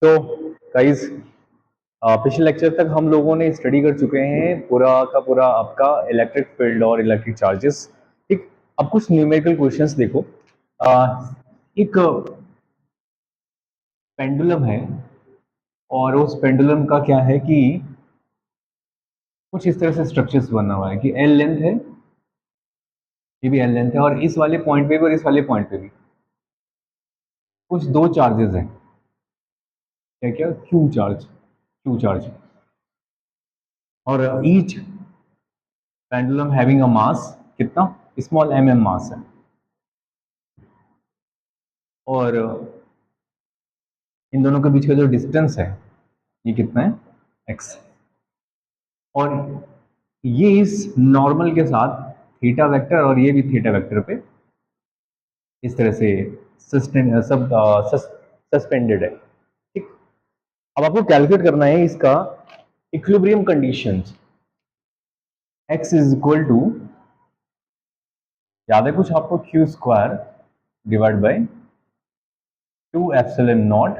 तो गाइस, पिछले लेक्चर तक हम लोगों ने स्टडी कर चुके हैं पूरा का पूरा आपका इलेक्ट्रिक फील्ड और इलेक्ट्रिक चार्जेस। ठीक। अब कुछ न्यूमेरिकल क्वेश्चंस देखो। एक पेंडुलम है और उस पेंडुलम का क्या है कि कुछ इस तरह से स्ट्रक्चर्स बना हुआ है कि एल लेंथ है, ये भी एल लेंथ है, और इस वाले पॉइंट पे भी और इस वाले पॉइंट पे भी कुछ दो चार्जेस हैं। क्या क्या? क्यू चार्ज और each pendulum having a mass कितना? स्मॉल एम मास है। और इन दोनों के बीच का जो डिस्टेंस है ये कितना है? एक्स। और ये इस नॉर्मल के साथ थीटा वेक्टर और ये भी थीटा वेक्टर पे इस तरह से सस्पेंडेड है। ठीक। अब आपको कैलकुलेट करना है इसका equilibrium conditions. X is equal to, याद है कुछ आपको, Q square divide by 2 epsilon naught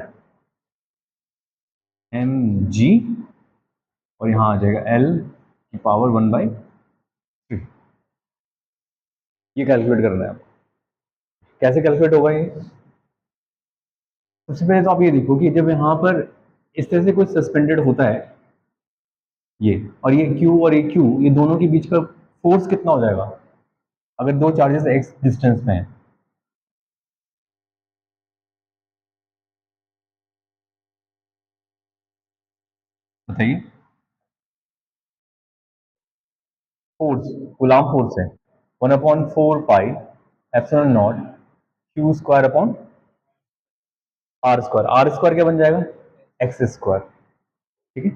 M G, और यहाँ आ जाएगा एल की पावर 1/3। ये कैलकुलेट करना है आपको। कैसे कैलकुलेट होगा ये? सबसे पहले तो आप ये देखो कि जब यहाँ पर इस तरह से कुछ सस्पेंडेड होता है, ये और ये Q और ये Q, ये दोनों के बीच का फोर्स कितना हो जाएगा अगर दो चार्जेस x डिस्टेंस में हैं? बताइए। फोर्स, कूलॉम फोर्स है 1/4 pi epsilon naught Q square upon R square. R square क्या बन जाएगा? X square. ठीक है।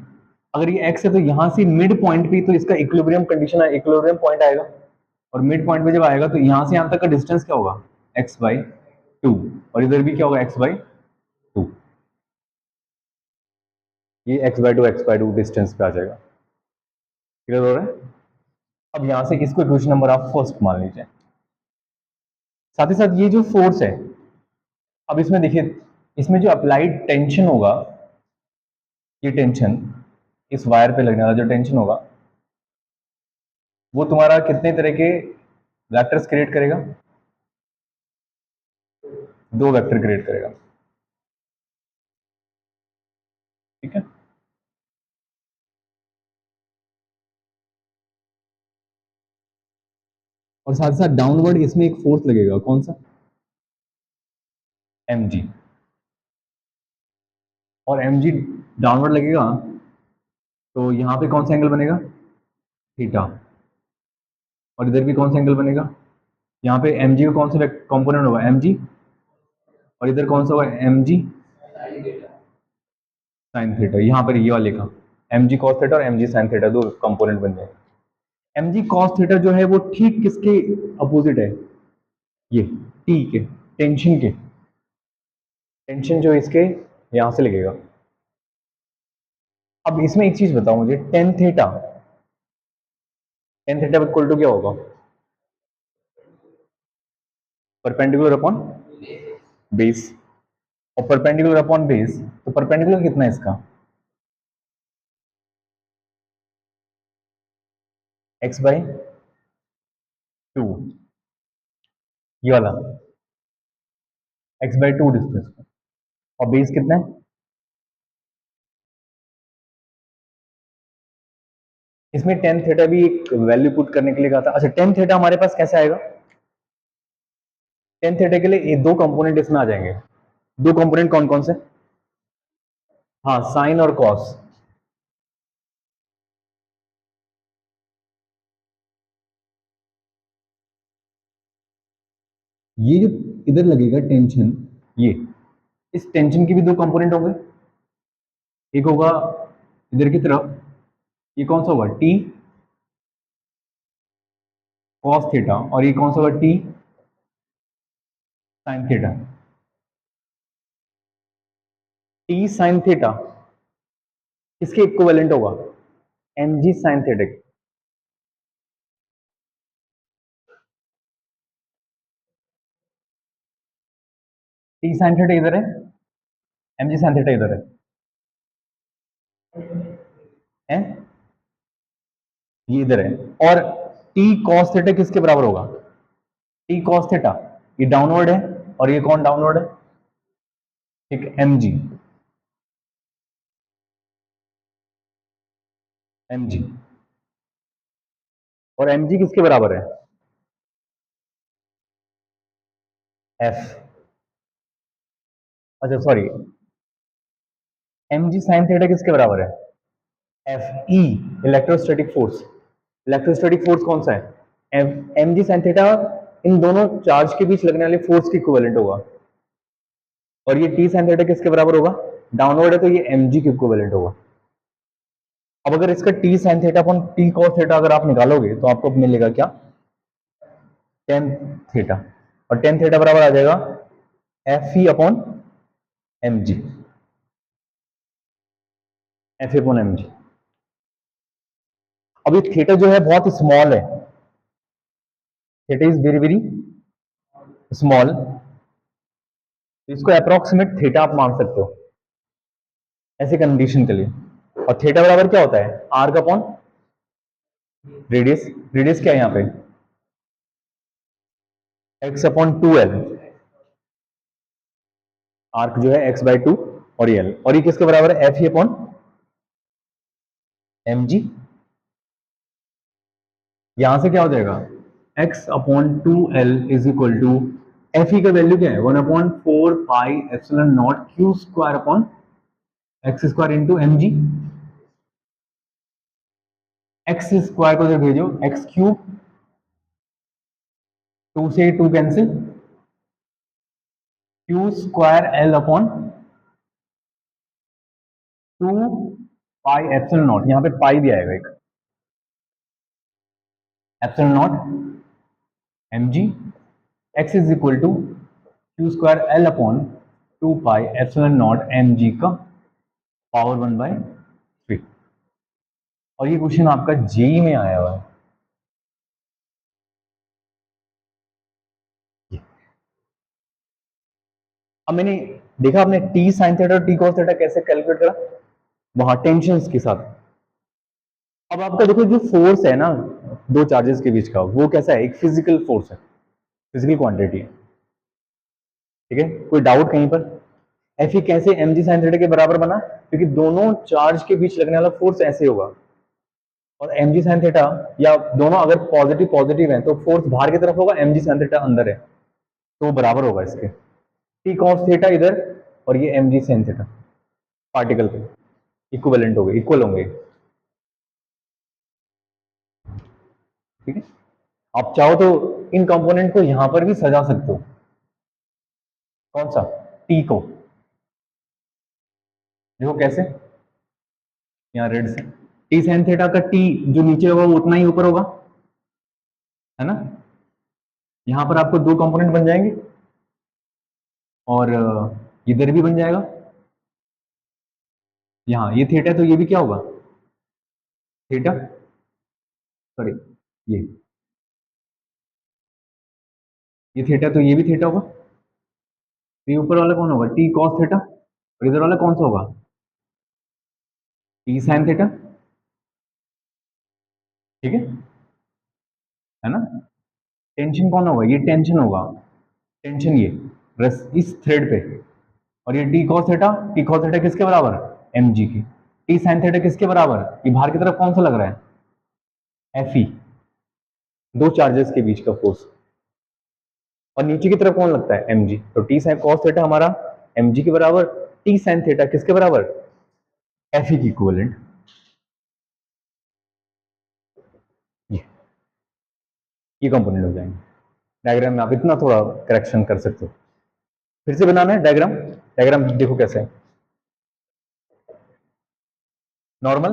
अगर ये x है तो यहाँ से मिड पॉइंट पे तो इसका इक्विलिब्रियम कंडीशन है, इक्विलिब्रियम पॉइंट आएगा। और मिड पॉइंट पे जब आएगा तो यहाँ से यहाँ तक का डिस्टेंस क्या होगा? x/2। और इधर भी क्या होगा? x/2। ये x/2 डिस्टेंस पे आ जाएगा। क्लियर हो रहा है? अब यहाँ से इसको क्वेश्चन नंबर आप फर्स्ट मान लीजिए। साथ ही साथ ये जो फोर्स है, अब इसमें देखिए, इसमें जो अप्लाइड टेंशन होगा, ये टेंशन इस वायर पे लगने वाला जो टेंशन होगा वो तुम्हारा कितने तरह के वेक्टर्स क्रिएट करेगा? दो वेक्टर क्रिएट करेगा। ठीक है। और साथ साथ डाउनवर्ड इसमें एक फोर्स लगेगा, कौन सा? mg। और mg डाउनवर्ड लगेगा तो यहाँ पे कौन सा एंगल बनेगा? थीटा। और इधर भी कौन सा एंगल बनेगा? यहाँ पे mg का कौन सा कंपोनेंट होगा? mg। और इधर कौन सा होगा? mg sine theta. यहाँ पर ये वाले का mg cos थीटा और mg साइन थीटा दो कंपोनेंट बन जाएंगे। mg cos थीटा जो है वो ठीक किसके अपोजिट है? ये टी के, टेंशन के। टेंशन जो इसके यहां से लगेगा। अब इसमें एक चीज बताओ मुझे, टेन थीटा इक्वल टू क्या होगा? Perpendicular upon base. और परपेंडिकुलर अपॉन बेस, तो परपेंडिकुलर कितना है इसका? x/2। ये वाला x/2 डिस्टेंस। और बेस कितना है? इसमें टेन थीटा भी एक वैल्यू पुट करने के लिए कहा था। अच्छा, टेन थीटा हमारे पास कैसे आएगा? टेन थीटा के लिए ये दो कंपोनेंट इसमें आ जाएंगे। दो कंपोनेंट कौन कौन से? हाँ, साइन और कॉस। ये जो इधर लगेगा टेंशन, ये इस टेंशन के भी दो कंपोनेंट होंगे। एक होगा इधर की तरफ, ये कौन सा होगा? T cos theta. और ये कौन सा होगा? T sine theta. T sine theta किसके इक्विवेलेंट होगा? M G sine theta. T sine theta इधर है, एम जी साइन थीटा इधर है। है, ये इधर है। और टी कॉस थीटा किसके बराबर होगा? टी कॉस थीटा, ये डाउनवर्ड है और ये कौन डाउनवर्ड है? ठीक, एम जी, एम जी। और एम जी किसके बराबर है? एफ, अच्छा sorry, M G sine theta किसके बराबर है? F E, electrostatic force. Electrostatic force कौन सा है? एम जी साइन थीटा इन दोनों चार्ज के बीच लगने वाले फोर्स की इक्विवेलेंट होगा। और ये टी साइन थीटा किसके बराबर होगा? डाउनवर्ड है तो ये एम जी के इक्विवेलेंट होगा। अब अगर इसका T sine theta upon T cos theta अगर आप निकालोगे तो आपको मिलेगा क्या? Tan theta. और टेन थीटा बराबर आ जाएगा F E upon M G, F E upon M G. अब ये थीटा जो है बहुत स्मॉल है, theta is very very small, इसको अप्रोक्सीमेट थीटा आप मान सकते हो ऐसे कंडीशन के लिए। और थीटा बराबर क्या होता है? आर का अपॉन रेडियस। रेडियस क्या है यहाँ पे? X upon two L, arc जो है एक्स बाई टू और एल। और ये किसके बराबर है? F E upon M G. यहां से क्या हो जाएगा? X upon two L is equal to F E का वैल्यू क्या है? One upon four pi epsilon naught Q square upon X square into M G. X square को जब भेजो एक्स क्यूब, टू से two cancel, Q square L upon two pi epsilon naught, यहाँ पे pi भी आएगा एक, epsilon naught M G. X is equal to Q square L upon two pi epsilon naught M G का power one by three. और ये question आपका JEE में आया हुआ है। अब मैंने देखा आपने टी साइन थीटा और टी कॉस थीटा कैसे कैलकुलेट करा वहां टेंशन के साथ। अब आपका देखो जो फोर्स है ना दो चार्जेस के बीच का, वो कैसा है? एक फिजिकल फोर्स है, फिजिकल क्वांटिटी है। ठीक है, कोई डाउट कहीं पर? एफ ई कैसे एम जी साइन थीटा के बराबर बना? क्योंकि दोनों चार्ज के बीच लगने वाला फोर्स ऐसे होगा। और एम जी साइन थीटा, या दोनों अगर पॉजिटिव पॉजिटिव है तो फोर्स बाहर की तरफ होगा, एम जी साइन थीटा अंदर है तो बराबर होगा इसके। टी कॉस थीटा इधर और ये M G sine theta particle पे इक्विवेलेंट होंगे, इक्वल होंगे। ठीक है, आप चाहो तो इन कंपोनेंट को यहां पर भी सजा सकते हो। कौन सा? टी को। देखो कैसे, यहाँ रेड से टी साइन थीटा का टी जो नीचे होगा वो उतना ही ऊपर होगा, है ना? यहां पर आपको दो कंपोनेंट बन जाएंगे और इधर भी बन जाएगा। यहाँ ये थीटा है तो ये भी क्या होगा? थीटा, सॉरी, ये ये थीटा तो ये भी थीटा होगा। तो ये ऊपर वाला कौन होगा? T cos theta. और इधर वाला कौन सा होगा? T sine theta. ठीक है ना? टेंशन कौन होगा? ये टेंशन होगा, टेंशन ये बस इस थ्रेड पे। और ये T cos theta, T cos theta किसके बराबर? एम जी की। टी साइन थीटा किसके बराबर? ये बाहर की तरफ कौन सा लग रहा है? एफ ई, दो चार्जेस के बीच का फोर्स। और नीचे की तरफ कौन लगता है? M G. तो टी साइन कॉस थीटा हमारा एम जी के बराबर, टी साइन थीटा किसके बराबर? एफ ई की इक्विवेलेंट। ये ये कंपोनेंट हो जाएंगे। डायग्राम में आप इतना थोड़ा करेक्शन कर सकते हो। फिर से बनाना है डायग्राम। डायग्राम देखो कैसे है। नॉर्मल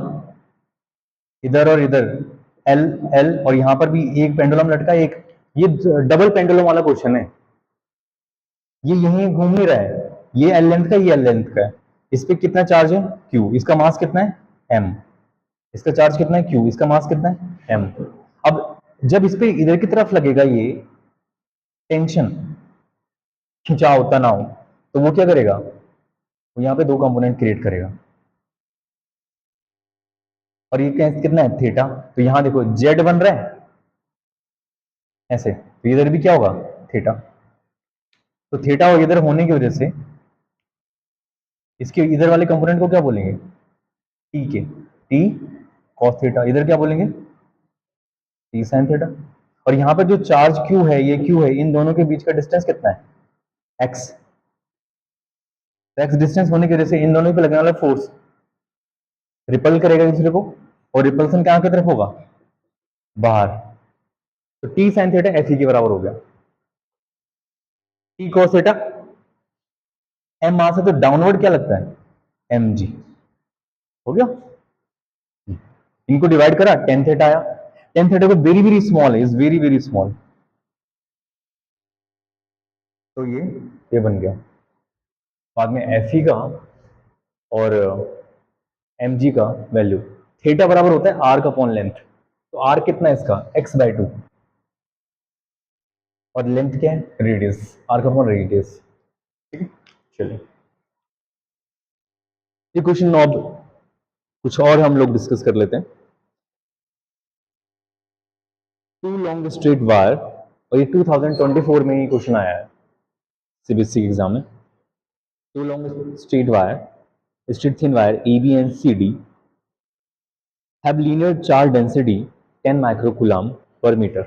इधर और इधर एल एल, और यहां पर भी एक पेंडुलम लटका है, एक ये डबल पेंडुलम वाला क्वेश्चन है। ये यहीं घूम नहीं रहा है, ये एल लेंथ का, ये एल लेंथ का है। इस पे कितना चार्ज है? क्यू। इसका मास कितना है? एम। इसका चार्ज कितना है? क्यू। इसका मास कितना है? एम। अब जब इस पे इधर की तरफ लगेगा ये टेंशन, खिंचाव तनाव, तो वो क्या करेगा? वो यहाँ पे दो कंपोनेंट क्रिएट करेगा। और ये कितना है थीटा, तो यहां देखो जेड बन रहा है ऐसे, तो इधर भी क्या होगा थीटा। तो थीटा और इधर होने की वजह से इसके इधर वाले कंपोनेंट को क्या बोलेंगे, टी के, टी कॉस थीटा, इधर क्या बोलेंगे टी साइन थीटा। और यहाँ पर जो चार्ज क्यू है, ये क्यू है, इन दोनों के बीच का डिस्टेंस कितना है एक्स। एक्स डिस्टेंस होने की वजह से इन दोनों पे लगने वाला फोर्स रिपल करेगा दूसरे को, और रिपल्सन कहां की तरफ होगा बाहर। तो टी साइन थीटा एफ के बराबर हो गया। टी कॉस थीटा एम मास है तो डाउनवर्ड क्या लगता है एम जी, हो गया। इनको डिवाइड करा टेन थीटा आया। टेन थीटा को वेरी वेरी स्मॉल है, इज वेरी वेरी स्मॉल, तो ये बन गया। बाद में एफ का और एम जी का वैल्यू, थीटा बराबर होता है आर का अपॉन लेंथ, तो आर कितना है इसका x/2, और लेंथ क्या है रेडियस, आर का अपॉन रेडियस। ठीक है, चलिए ये क्वेश्चन अब कुछ और हम लोग डिस्कस कर लेते हैं। टू लॉन्ग स्ट्रेट वायर, और ये 2024 में ही क्वेश्चन आया है सीबीएसई के एग्जाम में। Two long straight wire, straight thin wire AB and CD have linear charge density 10 microcoulomb per meter.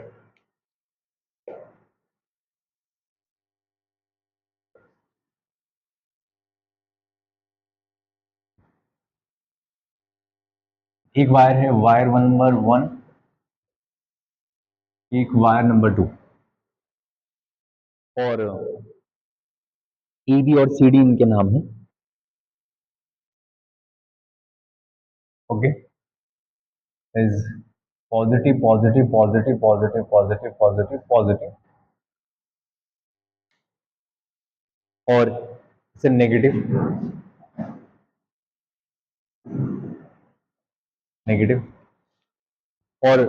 एक वायर है वायर नंबर 1, एक वायर नंबर 2, और AB और CD इनके नाम है। Okay, is positive positive positive positive positive positive positive, और इसे नेगेटिव नेगेटिव। और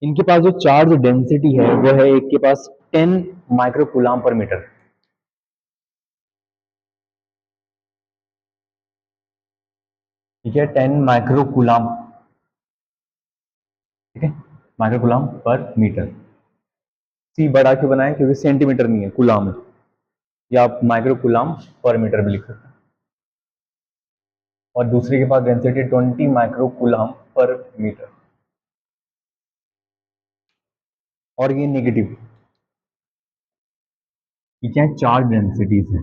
इनके पास जो चार्ज डेंसिटी है वो है, एक के पास 10 माइक्रोकूलम पर मीटर। ठीक है, 10 माइक्रोकूलम, ठीक है, माइक्रोकूलम पर मीटर। सी बड़ा क्यों बनाए, क्योंकि सेंटीमीटर नहीं है कूलम है, या आप माइक्रोकूलम पर मीटर भी लिख सकते हैं। और दूसरे के पास डेंसिटी 20 माइक्रोकूलम पर मीटर, और ये नेगेटिव। ये क्या है, चार्ज डेंसिटीज है।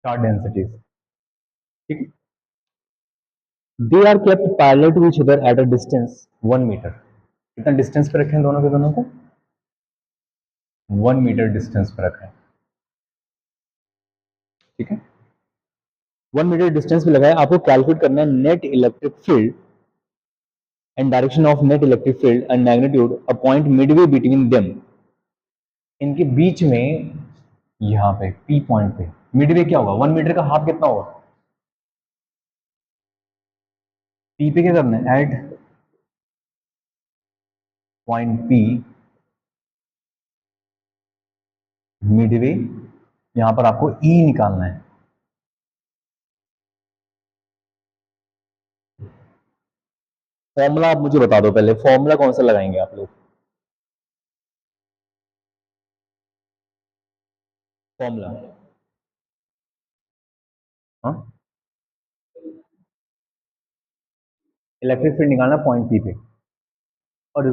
चार्ज डेंसिटीज, ठीक है। They are kept parallel to each other at a distance 1 metre. कितना डिस्टेंस पे रखे हैं दोनों के दोनों को, 1 मीटर डिस्टेंस पे रखा है। ठीक है, 1 मीटर डिस्टेंस पे लगाया। आपको कैलकुलेट करना है net electric field and direction of net electric field and magnitude a point Midway between them. इनके बीच में, यहाँ पे पी पॉइंट पे मिडवे क्या होगा, 1 मीटर का हाफ कितना होगा, पी पे क्या करना है, एट पॉइंट पी मिडवे, यहां पर आपको ई निकालना है। फॉर्मूला आप मुझे बता दो पहले, फॉर्मूला कौन सा लगाएंगे आप लोग, फॉर्मूला। हाँ, इलेक्ट्रिक फील्ड निकालना पॉइंट पी पे, और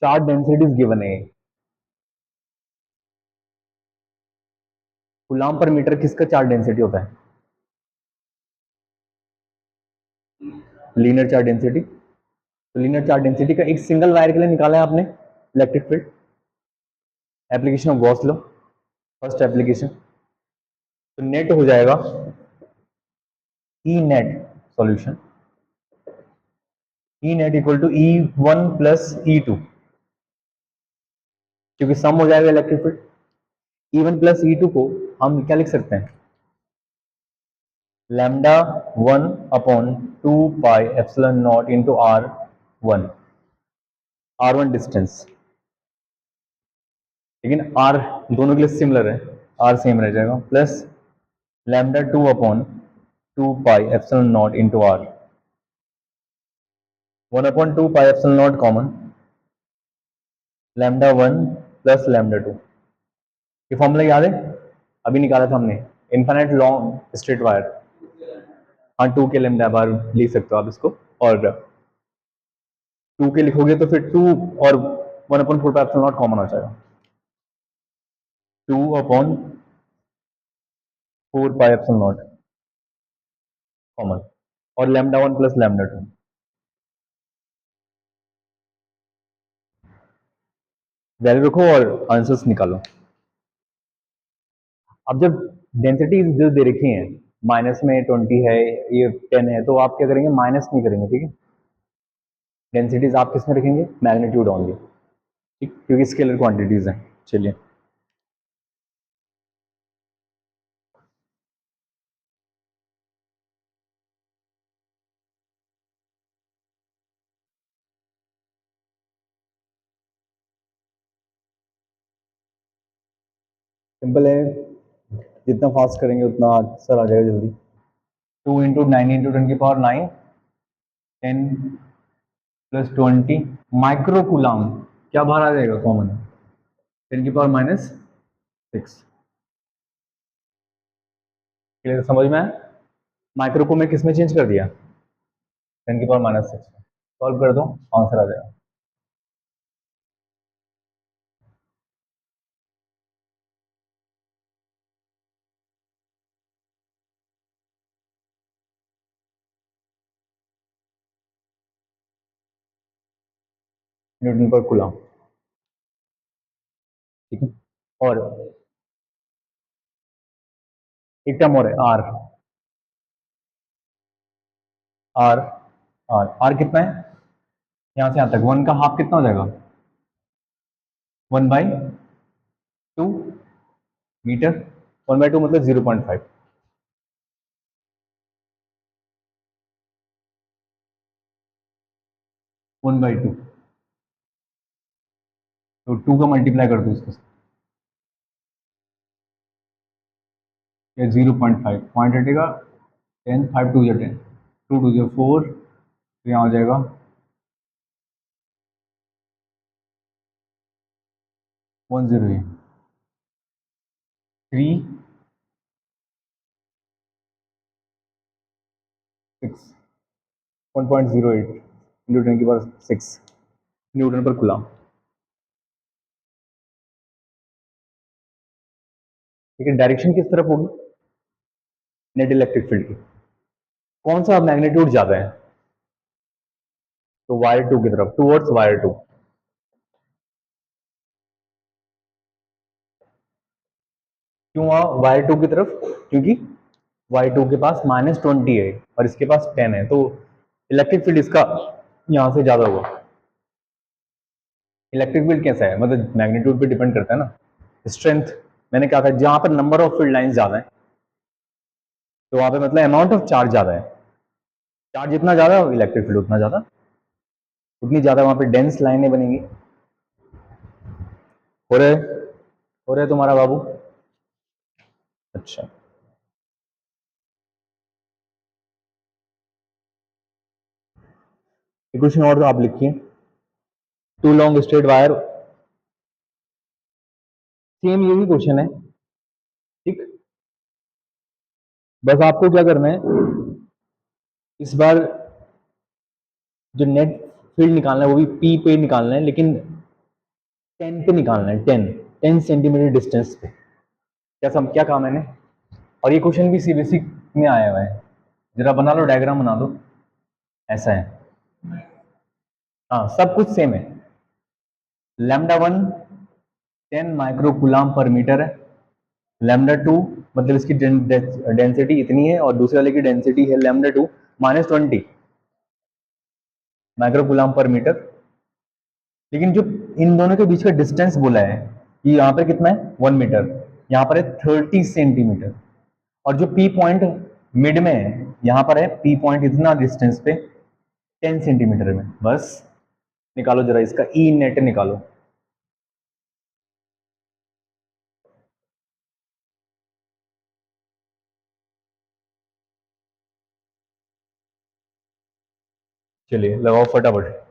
चार्ज डेंसिटीज गिवन है। कूलम पर मीटर किसका चार्ज डेंसिटी होता है, लीनियर चार्ज डेंसिटी। तो लीनियर चार्ज डेंसिटी का एक सिंगल वायर के लिए निकाला है आपने electric field, application of Gauss law, first application. तो नेट हो जाएगा E net solution, E net equal to E1 plus E2, क्योंकि सम हो जाएगा electric field. E1 plus E2 को हम क्या लिख सकते हैं, lambda 1 upon 2 pi epsilon naught into R1, R1 distance, लेकिन R दोनों के लिए सिमिलर है, आर सेम रह जाएगा, plus lambda 2 upon 2 pi epsilon naught into R, 1 upon 2 pi epsilon naught common, lambda 1 plus lambda 2। ये फॉर्मूला याद है, अभी निकाला था हमने, इनफाइनाइट लॉन्ग स्ट्रेट वायर। हाँ 2 के लैम्डा बार लिख सकते हो आप इसको, और 2 के लिखोगे तो फिर 2 और 1 अपॉन 4 पाई एप्सिलॉन नॉट कॉमन हो जाएगा, 2 अपॉन 4 पाई एप्सिलॉन नॉट कॉमन, और लैम्डा 1 प्लस लैम्डा 2। वैल्यू रखो और आंसर्स निकालो। अब जब डेंसिटी जो दे रखी है, माइनस में 20 है, ये 10 है, तो आप क्या करेंगे, माइनस नहीं करेंगे, ठीक है। डेंसिटीज आप किस में रखेंगे, मैग्नीट्यूड ओनली, ठीक, क्योंकि स्केलर क्वांटिटीज हैं। चलिए सिंपल है, जितना फास्ट करेंगे उतना आंसर आ जाएगा जल्दी। 2 इंटू 9 इंटू 10 की पावर 9, 10 प्लस 20 माइक्रो कूलाम, क्या बाहर आ जाएगा कॉमन, 10 की पावर माइनस 6। क्लियर, समझ में आया? माइक्रो को मैं किस में चेंज कर दिया, 10 की पावर माइनस 6 में। सॉल्व कर दो, आंसर आ जाएगा। न्यूटन पर कूलाम, ठीक है। और एक टर्म और है, आर, आर, आर, आर कितना है, यहां से यहां तक 1 का हाफ कितना हो जाएगा, 1/2 मीटर, 1/2 मतलब 0.5, 1/2, तो 2 का मल्टीप्लाई कर दो इसको, या 0.5 पॉइंट हटेगा, 10, 5 2 या 10, 2 2 या 4, तो यहाँ हो जाएगा 108, 3 6, 1.08 इंटू 10 की पावर 6 न्यूटन पर कूलाम, ठीक है। डायरेक्शन किस तरफ होगी, नेट इलेक्ट्रिक फील्ड की, कौन सा मैग्नीट्यूड ज्यादा है, तो वायर 2 की तरफ, टूवर्ड्स वायर 2। क्यों वायर 2 की तरफ, क्योंकि वायर 2 के पास -20 है और इसके पास 10 है, तो इलेक्ट्रिक फील्ड इसका यहां से ज्यादा होगा। इलेक्ट्रिक फील्ड कैसा है, मतलब मैग्नीट्यूड पे डिपेंड करता है ना, स्ट्रेंथ। मैंने कहा था जहां पर नंबर ऑफ फील्ड लाइंस ज्यादा है, तो वहां पे मतलब अमाउंट ऑफ चार्ज ज्यादा है, चार्ज जितना ज्यादा इलेक्ट्रिक फील्ड उतना ज्यादा, उतनी ज्यादा वहां पे डेंस लाइनें बनेंगी। हो रहे हो रहे तुम्हारा बाबू, अच्छा। क्वेश्चन और तो आप लिखिए, two long straight wire, same यही क्वेश्चन है, ठीक। बस आपको क्या करना है, इस बार जो नेट फील्ड निकालना है वो भी पी पे निकालना है, लेकिन 10 पे निकालना है, 10 सेंटीमीटर डिस्टेंस पे। क्या कहा मैंने, और ये क्वेश्चन भी सीबीएसई में आया हुआ है, जरा बना लो, डायग्राम बना दो, ऐसा है। हाँ सब कुछ सेम है। लैम्डा 1 10 माइक्रो कूलाम पर मीटर है, लैम्डा 2 मतलब इसकी डेंसिटी इतनी है, और दूसरे वाले की डेंसिटी है लैम्डा 2 -20 माइक्रो कूलाम पर मीटर। लेकिन जो इन दोनों के बीच का डिस्टेंस बोला है, कि यहाँ पर कितना है 1 मीटर, यहाँ पर है 30 सेंटीमीटर, और जो पी पॉइंट मिड में है, यहाँ पर है पी पॉइंट इतना डिस्टेंस पे 10 सेंटीमीटर में। बस निकालो जरा इसका ई नेट निकालो। चलिए लगाओ फटाफट।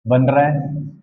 बन रहा है।